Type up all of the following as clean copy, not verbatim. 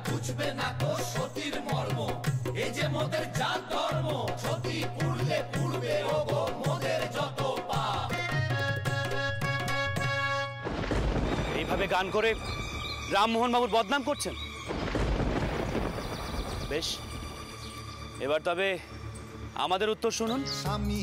বুঝবে না তো সতীর মর্ম, এই যে মোদের জাত ধর্ম, সতী পুড়লে পুড়বে ওগো মোদের যত পাপ। এইভাবে গান করে রামমোহন বাবুর বদনাম করছেন? বেশ, এবার তবে আমাদের উত্তর শুনুন। স্বামী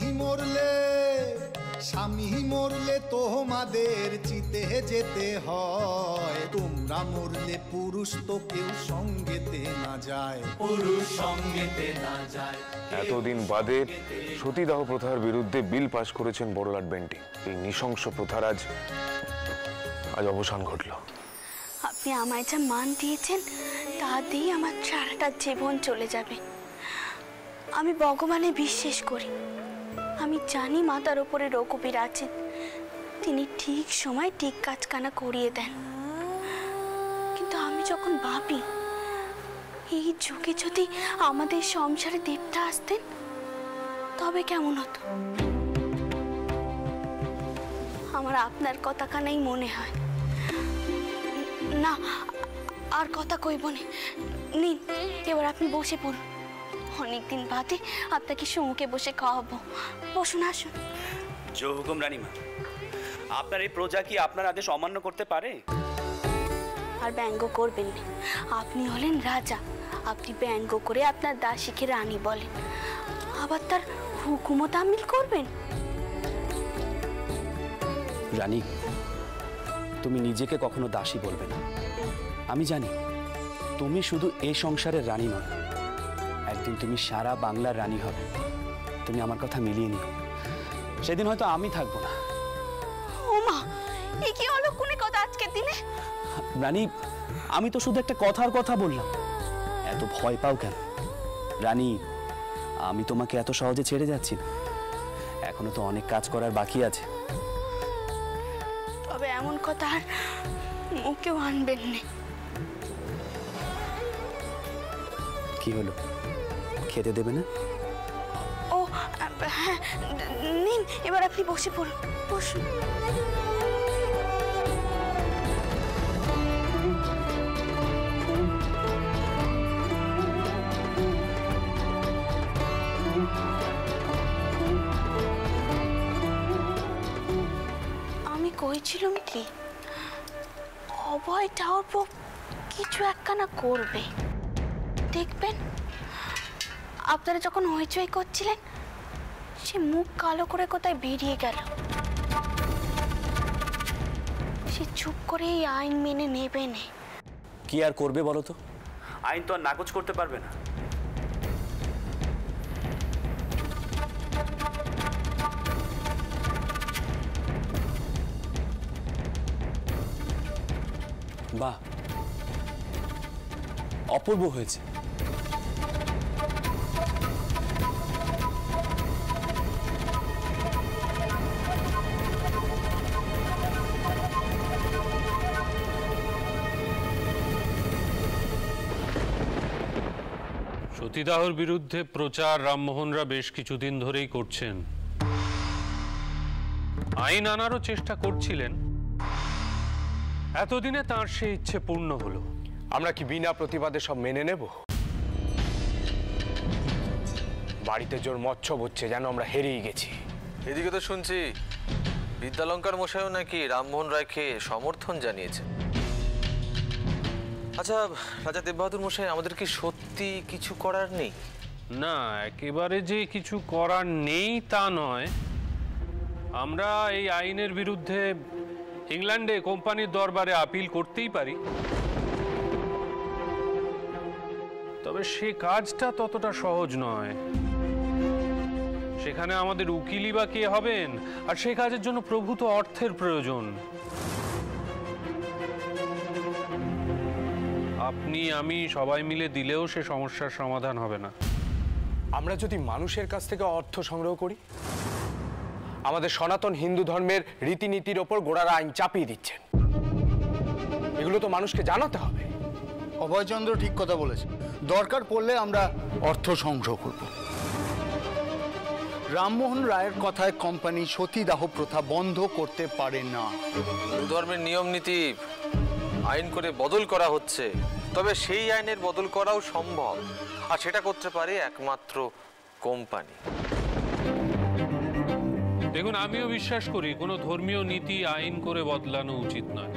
মরলে তোমাদের চিতে যেতে হয়, তোমরা মরলে পুরুষ তো কেউ সঙ্গেতে না যায়, পুরুষ সঙ্গেতে না যায়। এতদিন বাদে সতীদাহ প্রথার বিরুদ্ধে বিল পাশ করেছেন বড়লাট বেন্টিং। এই নৃশংস প্রথার আজ অবসান ঘটল। আপনি আমায় যা মান দিয়েছেন তা দিয়ে আমার সারাটা জীবন চলে যাবে। আমি ভগবানে বিশ্বাস করি, আমি জানি মাতার উপরে রঘুবীর আছেন, তিনি ঠিক সময় ঠিক কাজকানা করিয়ে দেন। কিন্তু আমি যখন ভাবি এই যুগে যদি আমাদের সংসারে দেবতা আসতেন তবে কেমন হতো, আমার আপনার কথা কানাই মনে হয়। না, আর কথা কইব না, নিন এবার আপনি বসে পড়ুন, অনেকদিন বাদে আপনাকে সমুখে বসে খাওয়াবো। বসুন, আসুন। জয় হুকুম রানীমা। আপনার এই প্রজা কি আপনার আদেশ অমান্য করতে পারে? আর ব্যঙ্গ করবেন না, আপনি হলেন রাজা, আপনি ব্যঙ্গ করে আপনার দাসীকে রানী বলেন, আবার তার হুকুমও তামিল করবেন। রানী, তুমি নিজেকে কখনো দাসী বলবে না। আমি জানি তুমি শুধু এই সংসারের রানী নয়, একদিন তুমি সারা বাংলার রানী হবে। তুমি আমার কথা মিলিয়ে নিও, সেদিন হয়তো আমি থাকবো না। ওমা, এই কি অলক্ষণে কথা আজকের দিনে? রানী, আমি তো শুধু একটা কথার কথা বললাম, এত ভয় পাও কেন? রানী, আমি তোমাকে এত সহজে ছেড়ে যাচ্ছি না, এখনো তো অনেক কাজ করার বাকি আছে। তবে এমন কথা আর মুখেও আনবেন না। কি হলো, খেতে দেবে না? ও হ্যাঁ, নিন এবার আপনি বসে পড়ুন, বসুন। আমি কইছিলাম কি, অভয়টা অল্প কিছু একখানা করবে, দেখবেন। আপনারা যখন হইচই করছিলেন সে মুখ কালো করে কোথায় বেরিয়ে গেল, সে চুপ করে এই আইন মেনে নেবে না। কি আর করবে বলো তো, আইন তো আর নাকচ করতে পারবে না। বাহ, অপূর্ব হয়েছে। সতীদাহর বিরুদ্ধে প্রচার রামমোহনরা বেশ কিছুদিন ধরেই করছেন, আইন আনারও চেষ্টা করছিলেন। এতদিনে তার সেই ইচ্ছে পূর্ণ হলো। আমরা কি বিনা প্রতিবাদে সব মেনে নেব? বাড়িতে জোর মৎসব হচ্ছে, যেন আমরা হেরেই গেছি। এদিকে তো শুনছি বিদ্যালঙ্কার মশাইও নাকি রামমোহন রায়কে সমর্থন জানিয়েছে। আচ্ছা রাজা দেববাহাদুর মশাই, আমাদের কি সত্যি কিছু করার নেই? না, একেবারে যে কিছু করার নেই তা নয়। আমরা এই আইনের বিরুদ্ধে ইংল্যান্ডে কোম্পানির দরবারে আপিল করতেই পারি, তবে সে কাজটা ততটা সহজ নয়। সেখানে আমাদের উকিলই বা কে হবেন, আর সে কাজের জন্য প্রভূত অর্থের প্রয়োজন। আপনি আমি সবাই মিলে দিলেও সে সমস্যার সমাধান হবে না। আমরা যদি মানুষের কাছ থেকে অর্থ সংগ্রহ করি, আমাদের সনাতন হিন্দু ধর্মের রীতিনীতির ওপর গোড়ারা আইন চাপিয়ে দিচ্ছেন, এগুলো তো মানুষকে জানাতে হবে। অভয়চন্দ্র ঠিক কথা বলেছে, দরকার পড়লে আমরা অর্থ সংগ্রহ করব। রামমোহন রায়ের কথায় কোম্পানি সতীদাহ প্রথা বন্ধ করতে পারে না। ধর্মের নিয়ম নীতি আইন করে বদল করা হচ্ছে, তবে সেই আইনের বদল করাও সম্ভব, আর সেটা করতে পারে একমাত্র কোম্পানি। দেখুন, আমিও বিশ্বাস করি কোনো ধর্মীয় নীতি আইন করে বদলানো উচিত নয়।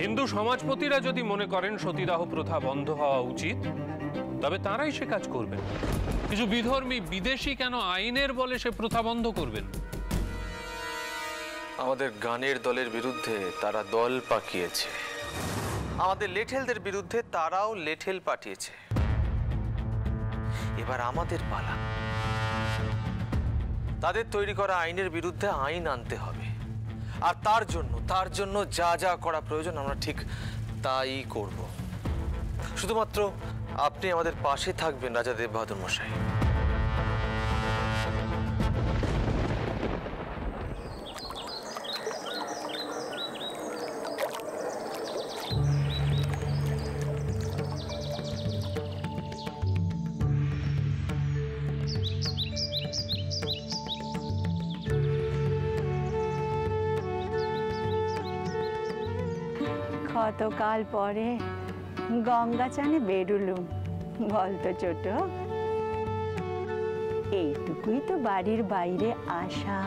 হিন্দু সমাজপতিরা যদি মনে করেন সতীদাহ প্রথা বন্ধ হওয়া উচিত, তবে তারাই সে কাজ করবেন। কিছু বিধর্মী বিদেশি কেন আইনের বলে সে প্রথা বন্ধ করবেন? আমাদের গানের দলের বিরুদ্ধে তারা দল পাকিয়েছে, আমাদের লেঠেলদের বিরুদ্ধে তারাও লেঠেল পাঠিয়েছে। এবার আমাদের পালা, তাদের তৈরি করা আইনের বিরুদ্ধে আইন আনতে হবে, আর তার জন্য যা যা করা প্রয়োজন আমরা ঠিক তাই করব। শুধুমাত্র আপনি আমাদের পাশে থাকবেন রাজা দেব বাহাদুর মশাই। কতকাল পরে গঙ্গা চানে বেরুলুম, বলতো ছোট? এইটুকুই তো বাড়ির বাইরে আসা।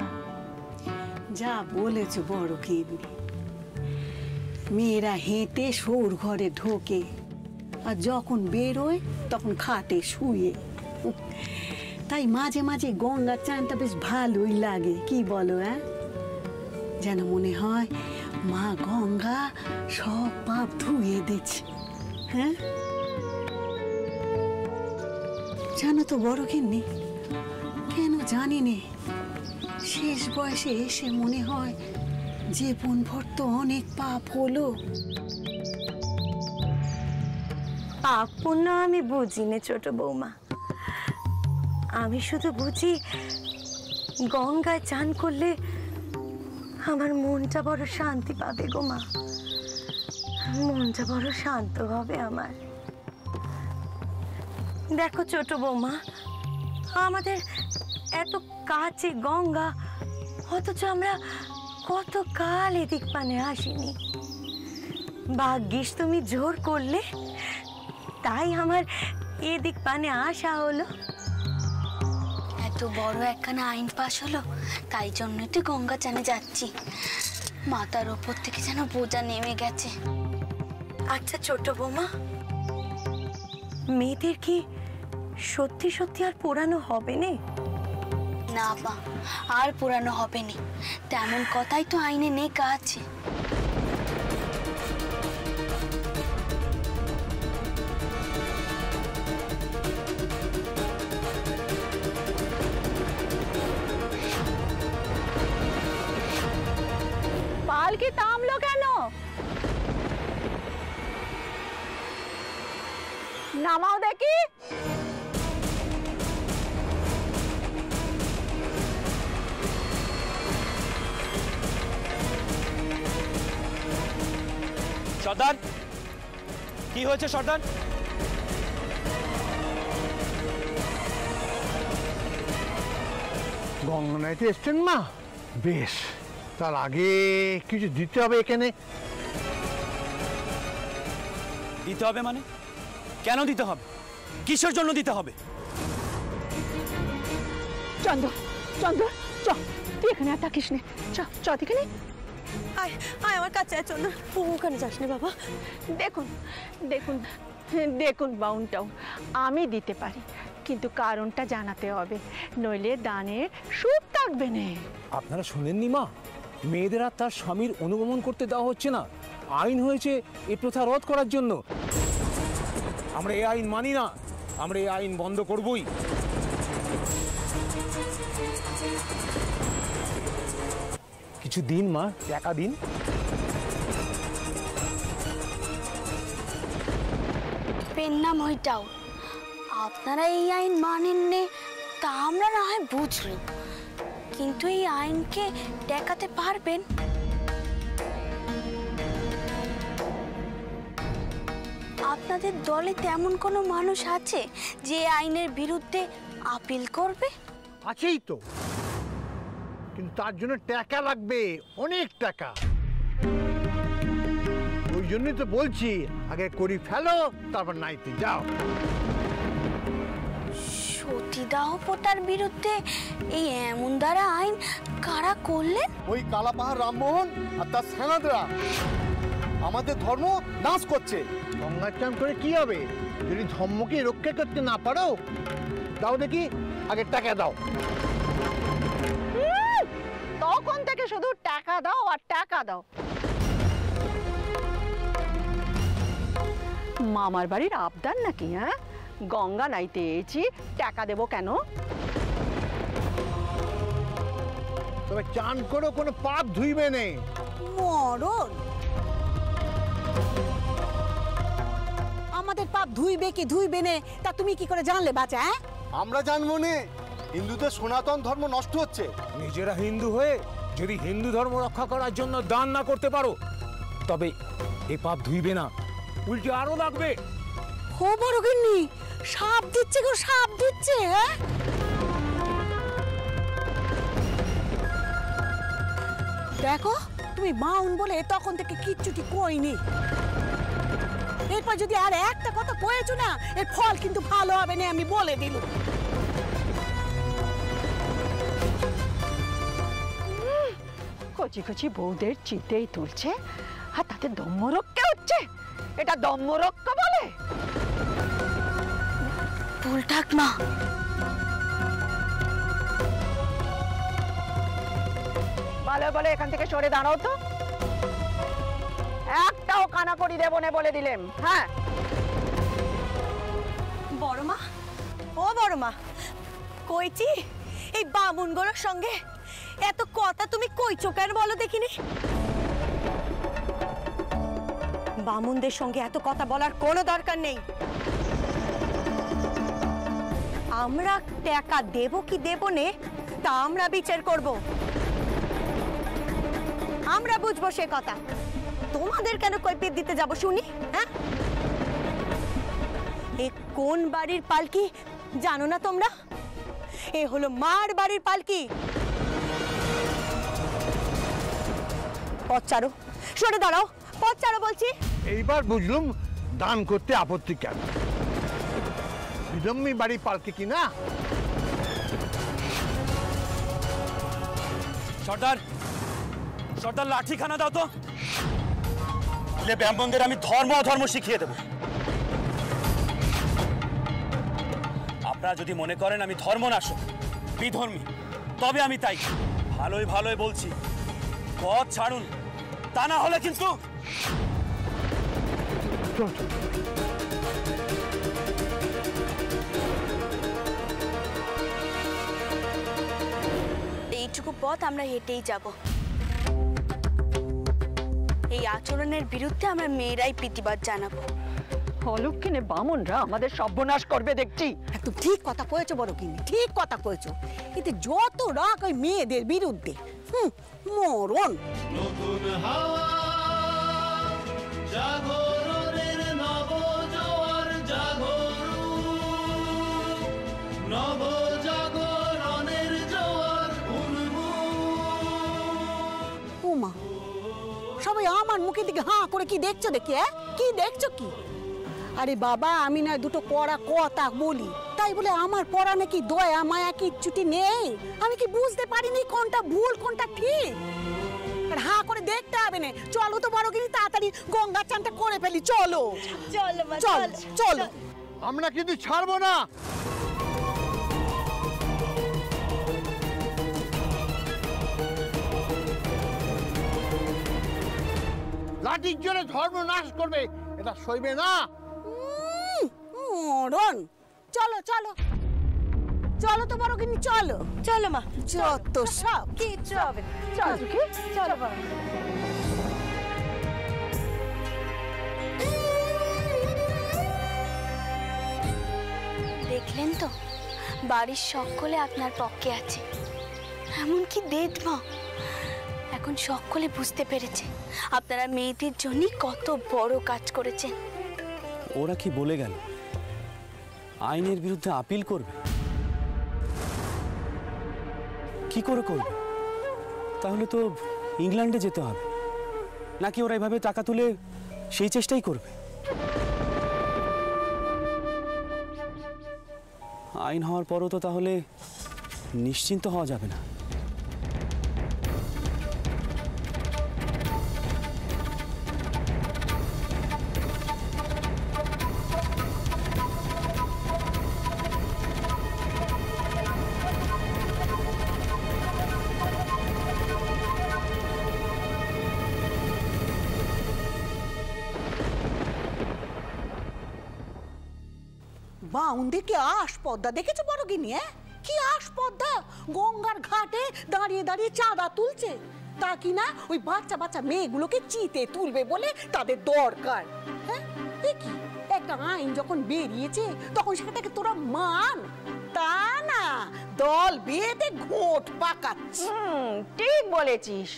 যা বলেছ বড় কেবলি, মেয়েরা হেঁটে সৌর ঘরে ঢোকে, আর যখন বেরোয় তখন খাটে শুয়ে। তাই মাঝে মাঝে গঙ্গার চানটা বেশ ভালোই লাগে, কি বলো? যেন মনে হয় মা গঙ্গা সব পাপ ধুয়ে দিচ্ছে। হ্যাঁ, জানো তো বড় গিন্নি, কেন জানি নে, শেষ বয়সে এসে মনে হয় জীবন ভর তো অনেক পাপ হলো। পাপ পুণ্য আমি বুঝি না ছোট বৌমা, আমি শুধু বুঝি গঙ্গায় চান করলে আমার মনটা বড় শান্তি পাবে গো মা, মনটা বড় শান্ত হবে আমার। দেখো ছোট বৌমা, আমাদের এত কাছে গঙ্গা, অথচ আমরা কত কাল এদিক পানে আসিনি। ভাগ্যিস তুমি জোর করলে, তাই আমার এদিক পানে আসা হলো। এত বড় একখানা আইন পাশ হলো, তাই জন্যই তো গঙ্গা চানে যাচ্ছি। মাথার ওপর থেকে যেন বোঝা নেমে গেছে। আচ্ছা ছোট বৌমা, মেয়েদের কি সত্যি সত্যি আর পোড়ানো হবে না? না মা, আর পোড়ানো হবে না, তেমন কথাই তো আইনে নেকা আছে। পালকি থামলো কেন? নামাও দেখি। সর্দার, কি হয়েছে সর্দার? গঙ্গনাইতে এসছেন মা? বেশ, তার আগে কিছু দিতে হবে এখানে। দিতে হবে মানে? কেন দিতে হবে? কিসের জন্য দিতে হবে? চন্দর, চন্দর, চ, তুই এখানে আর থাকিস নে, চ চ এখানে আয়, আয় আমার কাছে আয়। চন্দর, ওখানে যাস না বাবা। দেখুন দেখুন দেখুন বাউনটাও আমি দিতে পারি, কিন্তু কারণটা জানাতে হবে, নইলে দানের সুখ থাকবে না। আপনারা শোনেননি মা, মেয়েদের আর তার স্বামীর অনুগমন করতে দেওয়া হচ্ছে না। আইন হয়েছে এই প্রথা রদ করার জন্য। আমরা এই আইন মানি না, আমরা এই আইন বন্ধ করবই। কিছু দিন মা, টাকা দিন। পেন নাম হইটাও, আপনারা এই আইন মানেন নে তা আমরা না হয় বুঝলাম, কিন্তু এই আইনকে টেকাতে পারবেন? আপনাদের দলে তেমন কোনো মানুষ আছে যে আইনের বিরুদ্ধে আপিল করবে? আছেই তো, কিন্তু তার জন্য টাকা লাগবে, অনেক টাকা। ওই জন্যই তো বলছি আগে করি ফেলো, তারপর নাইতে যাও। সতীদাহ প্রথার বিরুদ্ধে এই এমন দ্বারা আইন কারা করলেন? ওই কালাপাহাড় রামমোহন আর তার সেনাদরা আমাদের ধর্ম নাশ করছে। গঙ্গা স্নান করে কি হবে যদি ধর্মকে রক্ষা করতে না পারো? দাও দেখি, আগে টাকা দাও। তখন থেকে শুধু টাকা দাও আর টাকা দাও। মামার বাড়ির আবদার নাকি? হ্যাঁ, গঙ্গা নাইতে এসেছি, টাকা দেবো কেন? তবে চান করো, কোনো পাপ ধুইবে নেই। মরণ আমাদের পাপ ধুইবে কি ধুইবে নে তা তুমি কি করে জানলে বাচ্চা? আমরা জানবো নে হিন্দুদের সনাতন ধর্ম নষ্ট হচ্ছে। নিজেরা হিন্দু হয়ে যদি হিন্দু ধর্ম রক্ষা করার জন্য দান না করতে পারো, তবে এ পাপ ধুইবে না, উল্টে আরো লাগবে। ও বড় গিন্নি, সাপ দিচ্ছে গো, সাপ দিচ্ছে। হ্যাঁ, দেখো তুমি বাউন বলে তখন থেকে কিচ্ছুটি কইনি। এরপর যদি আর একটা কথা কয়েছো না, এর ফল কিন্তু ভালো হবে না, আমি বলে দিলুম। কচি কচি বউদের চিতেই তুলছে আর তাতে দম্মরক্ষা হচ্ছে। এটা দম্মরক্ষা বলে? ভুল ঠাকমা। ভালো বলে এখান থেকে সরে দাঁড়াও তো, একটাও কানাকড়ি দেবো না বলে দিলেম। হ্যাঁ বড় মা, ও বড় মা, কইছি এই বামুনগুলোর সঙ্গে এত কথা তুমি কইছো কেন বলো দেখিনি? বামুনদের সঙ্গে এত কথা বলার কোনো দরকার নেই। আমরা টাকা দেব কি দেব নে তা আমরা বিচার করব, আমরা বুঝবো সে কথা। তোমাদের কেন কৈফিয়ত দিতে যাব শুনি? হ্যাঁ, এ কোন বাড়ির পালকি জানো না তোমরা? এ হলো মার বাড়ির পালকি। পথ ছাড়ো, সরে দাঁড়াও, পথ ছাড়ো বলছি। এইবার বুঝলুম দান করতে আপত্তি কেন। বিধম্মী বাড়ি পালকে কি না? সর্দার, সর্দার লাঠিখানা দাও তো। ব্রাহ্মণদের আমি ধর্ম অধর্ম শিখিয়ে দেব। আপনারা যদি মনে করেন আমি ধর্মনাশক, বিধর্মী, তবে আমি তাই। ভালোই ভালোই বলছি, পথ ছাড়ুন, তা না হলে কিন্তু। এইটুকু পথ আমরা হেঁটেই যাব। এই আচরণের বিরুদ্ধে আমরা মেয়েরাই প্রতিবাদ জানাবো। অলক্ষিনে বামুনরা আমাদের সর্বনাশ করবে দেখছি। একদম ঠিক কথা কয়েছো বড় গিন্নি, ঠিক কথা কয়েছো। কিন্তু যত রাগ ওই মেয়েদের বিরুদ্ধে, মরণ। নতুন হাওয়া জাগরণের নব জোয়ার জাগরু, নব জাগরণের জোয়ার উমা, সবাই আমার মুখের দিকে হাঁ করে কি দেখছো দেখি? কি দেখছো কি? আরে বাবা, আমি না দুটো কড়া কথা বলি, তাই বলে আমার পড়া নাকি দয়া মায়া কিচ্ছুটি নেই? আমি কি বুঝতে পারিনি কোনটা ভুল কোনটা ঠিক? আর হাঁ করে দেখতে হবে না। চলো তো বড় গিন্নি, তাড়াতাড়ি গঙ্গা চানটা করে ফেলি। চলো চলো মা, চলো চলো। আমরা কিন্তু ছাড়বো না। লাঠির জোরে ধর্ম নাশ করবে, এটা সইবে না। মরণ। চলো চলো চলো তো বড় গিন্নি, চলো চলো মা, যত সব। কিচ্ছু হবে না। চলো কি, চলো বাবা। দেখলেন তো, বাড়ির সকলে আপনার পক্ষে আছে, এমনকি দেদমা। এখন সকলে বুঝতে পেরেছে আপনারা মেয়েদের জন্য কত বড় কাজ করেছেন। ওরা কি বলে গেল আইনের বিরুদ্ধে আপিল করবে? কি করে করবে? তাহলে তো ইংল্যান্ডে যেতে হবে, নাকি ওরা এভাবে টাকা তুলে সেই চেষ্টাই করবে। আইন হওয়ার পরও তো তাহলে নিশ্চিন্ত হওয়া যাবে না। বাউন্দি কি আসপদ্দা দেখেছো বড় গিনি? কি আসপদ্দা, গঙ্গার ঘাটে দাঁড়িয়ে দাঁড়িয়ে চাঁদা তুলছে। তা কি না ওই বাচ্চা বাচ্চা মেয়েগুলোকে চিতে তুলবে বলে তাদের দরকার। হ্যাঁ, দেখি একটা আইন যখন বেরিয়েছে তখন সেটাকে তোরা মান, তা না দল বেঁধে ঘোট পাকাচ্ছে। ঠিক বলেছিস,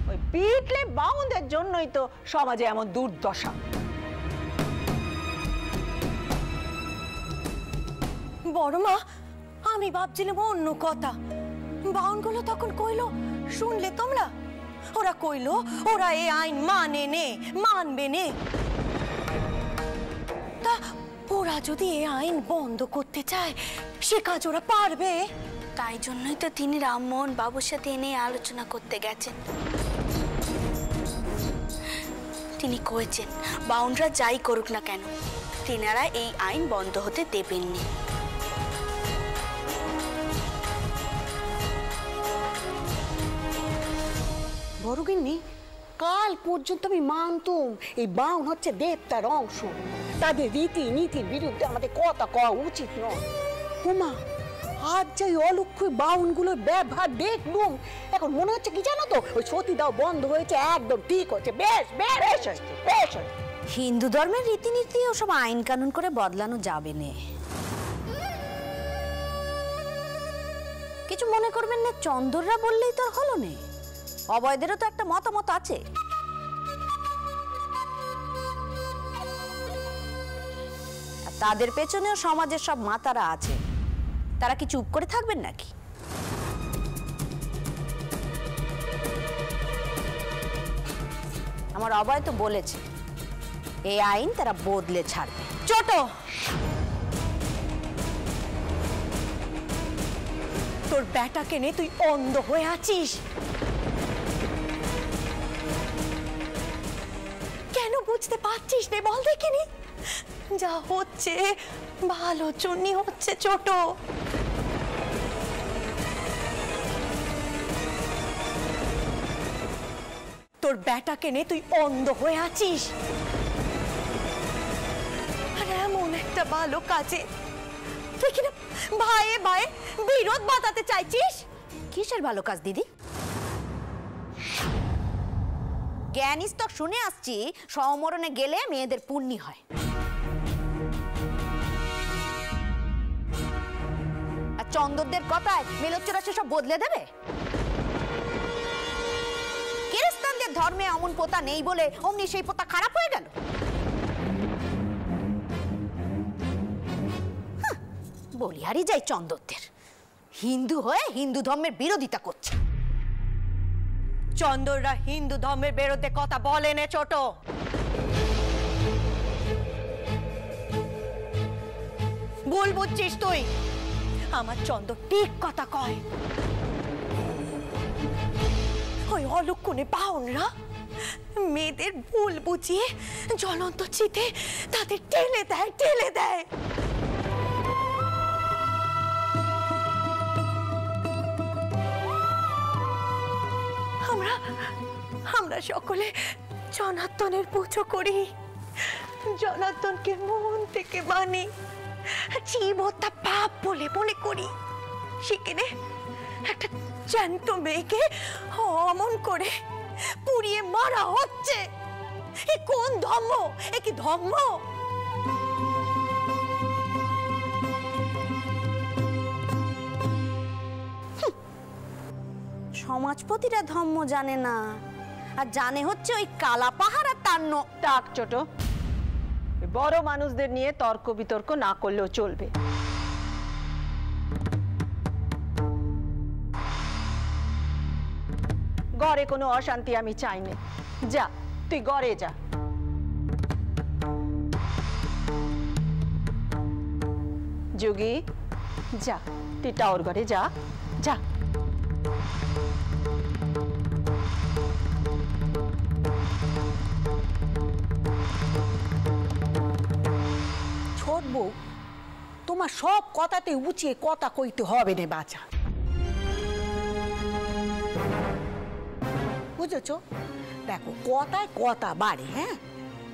ওই পিটলে বাউন্দের জন্যই তো সমাজে এমন দুর্দশা। বড় মা, আমি ভাবছিলাম অন্য কথা। বাউনগুলো তখন কইলো, শুনলে তোমরা? ওরা কইলো ওরা এই আইন মানবে নে। তা ওরা যদি এই আইন বন্ধ করতে চায় সে কাজ ওরা পারবে? তাই জন্যই তো তিনি রামমোহন বাবুর সাথে এনে আলোচনা করতে গেছেন। তিনি কয়েছেন বাউনরা যাই করুক না কেন তিনারা এই আইন বন্ধ হতে দেবেননি। বড়গিন্নি, কাল পর্যন্ত আমি মানতুম এই বাউন হচ্ছে দেবতার অংশ, তাদের রীতি নীতির বিরুদ্ধে আমাদের কথা কওয়া উচিত নয়। ওমা, আজ যাই অলক্ষ্য বাউনগুলোর ব্যবহার দেখলুম, এখন মনে হচ্ছে কি জানো তো, ওই সতীদাহ বন্ধ হয়েছে, একদম ঠিক হচ্ছে। বেশ বেশ বেশ। হিন্দু ধর্মের রীতিনীতি ওসব আইন কানুন করে বদলানো যাবে না। কিছু মনে করবেন না, চন্দররা বললেই তো আর হলো না। অবয়দেরও তো একটা মতামত আছে। তাদের পেছনেও সমাজের সব মাতারা আছে, তারা কি চুপ করে থাকবেন নাকি? আমার অবয় তো বলেছে এই আইন তারা বদলে ছাড়বে। ছোট, তোর বেটাকে নে তুই অন্ধ হয়ে আছিস? কেন বুঝতে পারছিস নে বল দেখিনি? যা হচ্ছে ভালো জন্যই হচ্ছে ছোট। তোর বেটাকে নে তুই অন্ধ হয়ে আছিস, আর এমন একটা ভালো কাজে তুই কিনা ভাইয়ে ভাইয়ে বিরোধ বাঁধাতে চাইছিস। কিসের ভালো কাজ দিদি? জ্ঞানীস্তক শুনে আসছি সমরণে গেলে মেয়েদের পুণ্যি হয়। আর চন্দরদের কথায় মেলোচ্চরা সেসব বদলে দেবে? খ্রিস্টানদের ধর্মে অমন পোতা নেই বলে অমনি সেই পোতা খারাপ হয়ে গেল? বলিহারি যাই চন্দরদের, হিন্দু হয়ে হিন্দু ধর্মের বিরোধিতা করছে। চন্দররা হিন্দু ধর্মের বিরুদ্ধে কথা বলে নে ছোট। ভুল বুঝছিস তুই। আমার চন্দর ঠিক কথা কয়। ওই অলক্ষণে বাউনরা মেয়েদের ভুল বুঝিয়ে জ্বলন্ত চিতে তাদের টেলে দেয়। আমরা সকলে জনার্দনের পুজো করি, জনার্দনকে মন থেকে মানি, জীব হত্যা পাপ বলে মনে করি। সেখানে একটা জ্যান্ত মেয়েকে অমন করে পুড়িয়ে মারা হচ্ছে। এ কোন ধর্ম? এ কি ধর্ম? সমাজপতিরা ধর্ম জানে না, আর জানে হচ্ছে ওই কালা পাহাড় আর তার টাক ছোট, বড় মানুষদের নিয়ে তর্ক বিতর্ক না করলেও চলবে। ঘরে কোনো অশান্তি আমি চাই না। যা তুই ঘরে যা। যোগী যা, তুই টাওয়ার ঘরে যা যা। ছোট বউ, তোমার সব কথাতে উঁচিয়ে কথা কইতে হবে না বাছা, বুঝেছো? দেখো কথায় কথা বাড়ে। হ্যাঁ,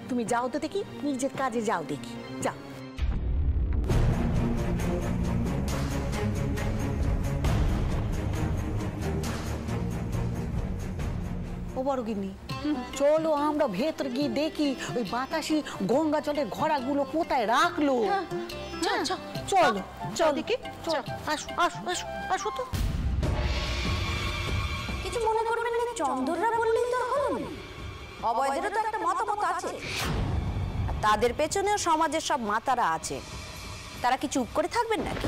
তুমি যাও তো দেখি, নিজের কাজে যাও দেখি, যাও। ও বড় গিন্নি, চলো আমরা ভেতর গিয়ে দেখি ওই বাতাসি গঙ্গা জলের ঘোড়াগুলো কোথায় রাখলো। চলো চলো দেখি, আসো আসো আসো আসো তো। কিছু মনে করবেন না, চন্দররা বললেই তো হলো না। অবৈধেরও তো একটা মতামত আছে, আর তাদের পেছনেও সমাজের সব মাতারা আছে। তারা কি চুপ করে থাকবেন নাকি?